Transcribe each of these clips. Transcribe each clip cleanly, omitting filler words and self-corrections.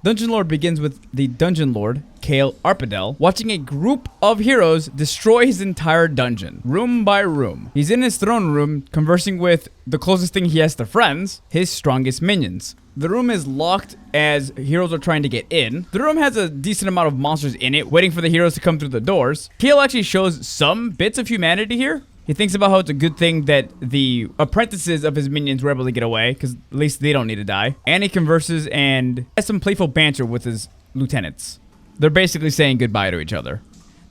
Dungeon Lord begins with the Dungeon Lord, Kale Arpadel, watching a group of heroes destroy his entire dungeon, room by room. He's in his throne room, conversing with the closest thing he has to friends, his strongest minions. The room is locked as heroes are trying to get in. The room has a decent amount of monsters in it, waiting for the heroes to come through the doors. Kale actually shows some bits of humanity here. He thinks about how it's a good thing that the apprentices of his minions were able to get away, because at least they don't need to die. And he converses and has some playful banter with his lieutenants. They're basically saying goodbye to each other.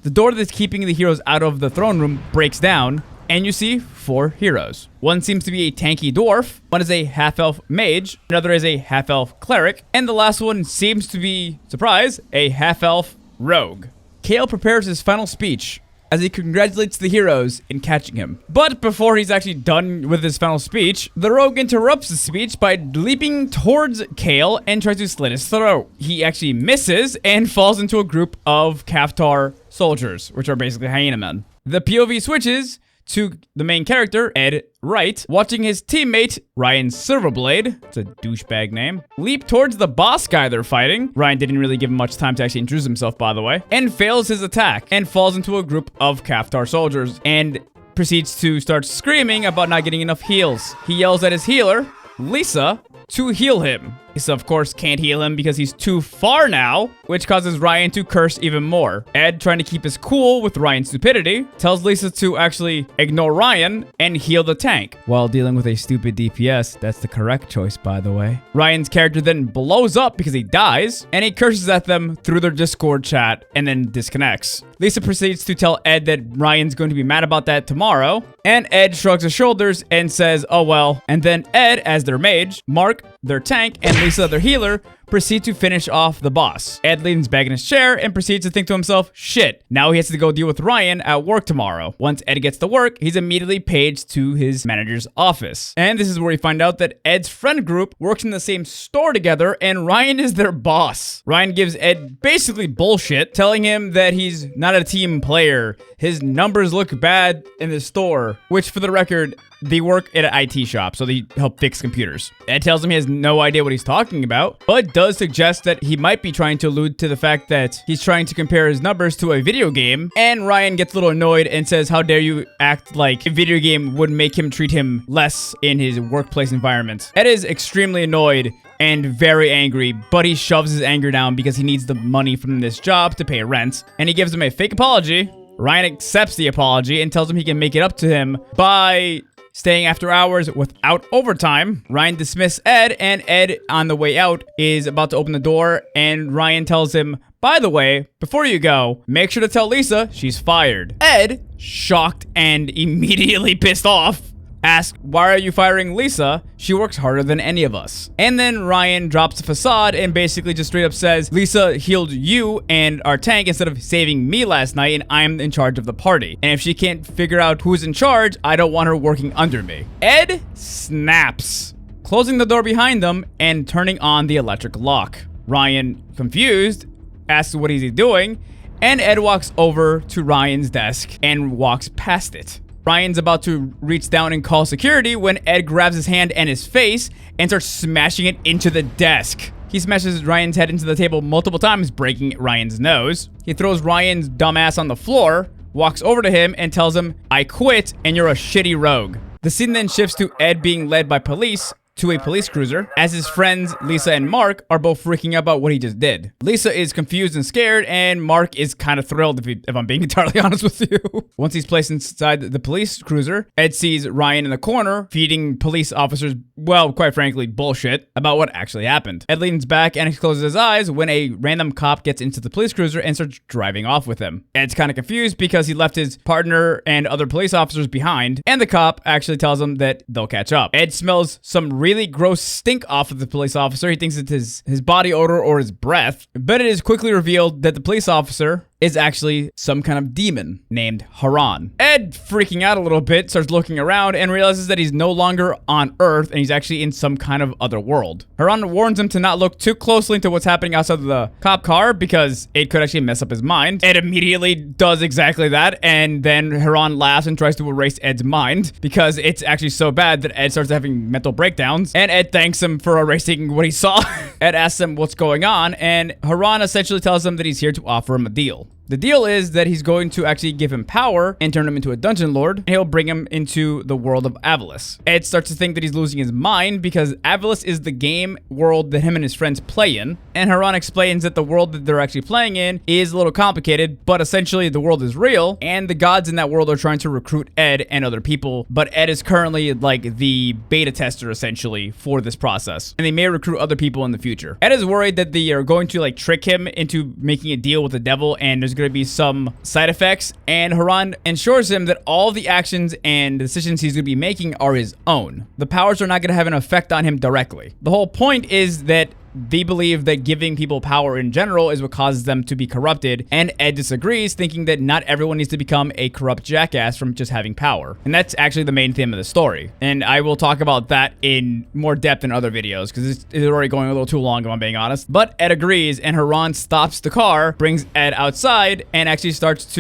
The door that's keeping the heroes out of the throne room breaks down, and you see 4 heroes. One seems to be a tanky dwarf, one is a half-elf mage, another is a half-elf cleric, and the last one seems to be, surprise, a half-elf rogue. Kale prepares his final speech as he congratulates the heroes in catching him. But before he's actually done with his final speech, the rogue interrupts the speech by leaping towards Kale and tries to slit his throat. He actually misses and falls into a group of Kaftar soldiers, which are basically hyena men. The POV switches to the main character, Ed Wright, watching his teammate, Ryan Silverblade, it's a douchebag name, leap towards the boss guy they're fighting. Ryan didn't really give him much time to actually introduce himself, by the way, and fails his attack and falls into a group of Kaftar soldiers and proceeds to start screaming about not getting enough heals. He yells at his healer, Lisa, to heal him. Lisa, of course, can't heal him because he's too far now, which causes Ryan to curse even more. Ed, trying to keep his cool with Ryan's stupidity, tells Lisa to actually ignore Ryan and heal the tank. While dealing with a stupid DPS, that's the correct choice, by the way. Ryan's character then blows up because he dies, and he curses at them through their Discord chat and then disconnects. Lisa proceeds to tell Ed that Ryan's going to be mad about that tomorrow, and Ed shrugs his shoulders and says, oh well. And then Ed, as their mage, Mark, their tank, and Lisa, their healer, proceed to finish off the boss. Ed leans back in his chair and proceeds to think to himself, shit, now he has to go deal with Ryan at work tomorrow. Once Ed gets to work, he's immediately paged to his manager's office. And this is where we find out that Ed's friend group works in the same store together and Ryan is their boss. Ryan gives Ed basically bullshit, telling him that he's not a team player. His numbers look bad in the store, which for the record, they work at an IT shop, so they help fix computers. Ed tells him he has no idea what he's talking about, but does suggest that he might be trying to allude to the fact that he's trying to compare his numbers to a video game, and Ryan gets a little annoyed and says, how dare you act like a video game would make him treat him less in his workplace environment. Ed is extremely annoyed and very angry, but he shoves his anger down because he needs the money from this job to pay rent, and he gives him a fake apology. Ryan accepts the apology and tells him he can make it up to him by staying after hours without overtime. Ryan dismisses Ed, and Ed, on the way out, is about to open the door, and Ryan tells him, by the way, before you go, make sure to tell Lisa she's fired. Ed, shocked and immediately pissed off, asks, why are you firing Lisa? She works harder than any of us. And then Ryan drops the facade and basically just straight up says, Lisa healed you and our tank instead of saving me last night, and I'm in charge of the party. And if she can't figure out who's in charge, I don't want her working under me. Ed snaps, closing the door behind them and turning on the electric lock. Ryan, confused, asks what is he doing, and Ed walks over to Ryan's desk and walks past it. Ryan's about to reach down and call security when Ed grabs his hand and his face and starts smashing it into the desk. He smashes Ryan's head into the table multiple times, breaking Ryan's nose. He throws Ryan's dumbass on the floor, walks over to him and tells him, I quit and you're a shitty rogue. The scene then shifts to Ed being led by police to a police cruiser, as his friends Lisa and Mark are both freaking out about what he just did. Lisa is confused and scared, and Mark is kind of thrilled, if I'm being entirely honest with you. Once he's placed inside the police cruiser, Ed sees Ryan in the corner feeding police officers, well, quite frankly, bullshit about what actually happened. Ed leans back and closes his eyes when a random cop gets into the police cruiser and starts driving off with him. Ed's kind of confused because he left his partner and other police officers behind, and the cop actually tells him that they'll catch up. Ed smells some really gross stink off of the police officer. He thinks it's his body odor or his breath, but it is quickly revealed that the police officer is actually some kind of demon named Haran. Ed, freaking out a little bit, starts looking around and realizes that he's no longer on Earth and he's actually in some kind of other world. Haran warns him to not look too closely into what's happening outside of the cop car because it could actually mess up his mind. Ed immediately does exactly that, and then Haran laughs and tries to erase Ed's mind because it's actually so bad that Ed starts having mental breakdowns, and Ed thanks him for erasing what he saw. Ed asks him what's going on, and Haran essentially tells him that he's here to offer him a deal. The deal is that he's going to actually give him power and turn him into a dungeon lord, and he'll bring him into the world of Avalis. Ed starts to think that he's losing his mind because Avalis is the game world that him and his friends play in, and Haran explains that the world that they're actually playing in is a little complicated, but essentially the world is real, and the gods in that world are trying to recruit Ed and other people, but Ed is currently like the beta tester essentially for this process, and they may recruit other people in the future. Ed is worried that they are going to like trick him into making a deal with the devil, and there's going to be some side effects, and Haran ensures him that all the actions and decisions he's going to be making are his own. The powers are not going to have an effect on him directly. The whole point is that they believe that giving people power in general is what causes them to be corrupted, and Ed disagrees, thinking that not everyone needs to become a corrupt jackass from just having power. And that's actually the main theme of the story. And I will talk about that in more depth in other videos, because it's already going a little too long if I'm being honest. But Ed agrees, and Haran stops the car, brings Ed outside, and actually starts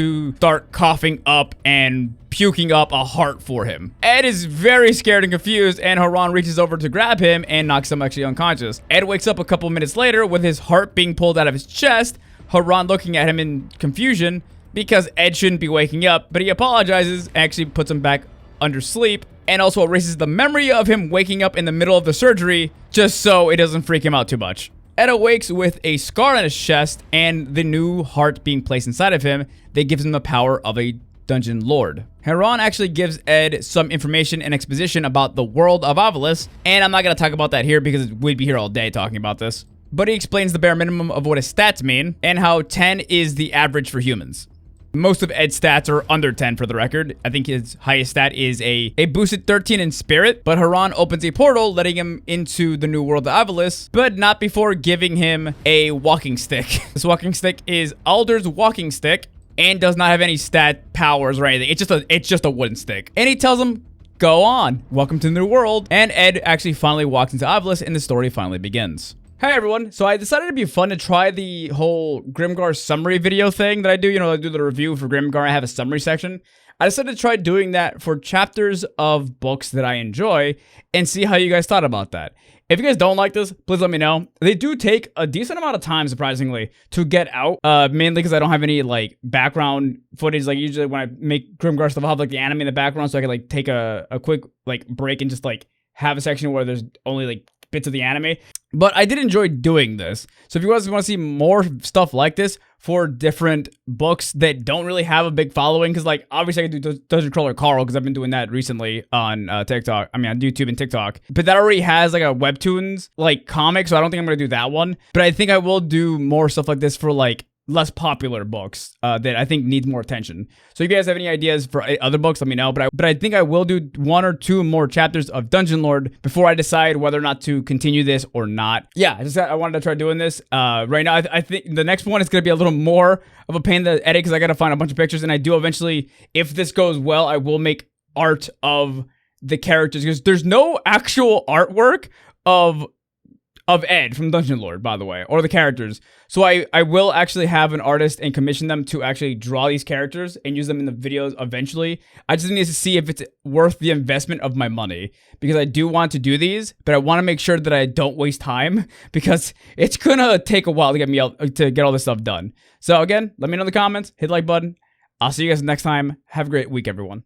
coughing up and puking up a heart for him. Ed is very scared and confused, and Haran reaches over to grab him and knocks him actually unconscious. Ed wakes up a couple minutes later with his heart being pulled out of his chest, Haran looking at him in confusion because Ed shouldn't be waking up, but he apologizes, actually puts him back under sleep, and also erases the memory of him waking up in the middle of the surgery just so it doesn't freak him out too much. Ed awakes with a scar on his chest and the new heart being placed inside of him that gives him the power of a dungeon lord. Haran actually gives Ed some information and exposition about the world of Avalis, and I'm not going to talk about that here because we'd be here all day talking about this. But he explains the bare minimum of what his stats mean, and how 10 is the average for humans. Most of Ed's stats are under 10 for the record. I think his highest stat is a boosted 13 in spirit, but Haran opens a portal letting him into the new world of Avalis, but not before giving him a walking stick. This walking stick is Alder's walking stick, and does not have any stat powers or anything. It's just a wooden stick. And he tells him, go on, welcome to the new world. And Ed actually finally walks into Avalis, and the story finally begins. Hey everyone, so I decided it'd be fun to try the whole Grimgar summary video thing that I do. You know, I do the review for Grimgar, I have a summary section. I decided to try doing that for chapters of books that I enjoy and see how you guys thought about that. If you guys don't like this, please let me know. They do take a decent amount of time, surprisingly, to get out. Mainly because I don't have any, like, background footage. Like, usually when I make Grimgar stuff, I'll have, like, the anime in the background so I can, like, take a quick, like, break and just, like, have a section where there's only, like, bits of the anime. But I did enjoy doing this. So if you guys want to see more stuff like this for different books that don't really have a big following, because like obviously I can do Dungeon Crawler Carl because I've been doing that recently on TikTok. I mean on YouTube and TikTok. But that already has like a webtoons like comic, so I don't think I'm gonna do that one. But I think I will do more stuff like this for like less popular books that I think needs more attention. So if you guys have any ideas for other books, let me know. But I think I will do 1 or 2 more chapters of Dungeon Lord before I decide whether or not to continue this or not. Yeah, I wanted to try doing this. Right now, I think the next one is going to be a little more of a pain to edit because I got to find a bunch of pictures. And I do eventually, if this goes well, I will make art of the characters because there's no actual artwork of Ed from Dungeon Lord, by the way, or the characters. So I will actually have an artist and commission them to actually draw these characters and use them in the videos eventually. I just need to see if it's worth the investment of my money because I do want to do these, but I want to make sure that I don't waste time because it's gonna take a while to get me out to get all this stuff done. So again, let me know in the comments, hit the like button. I'll see you guys next time. Have a great week, everyone.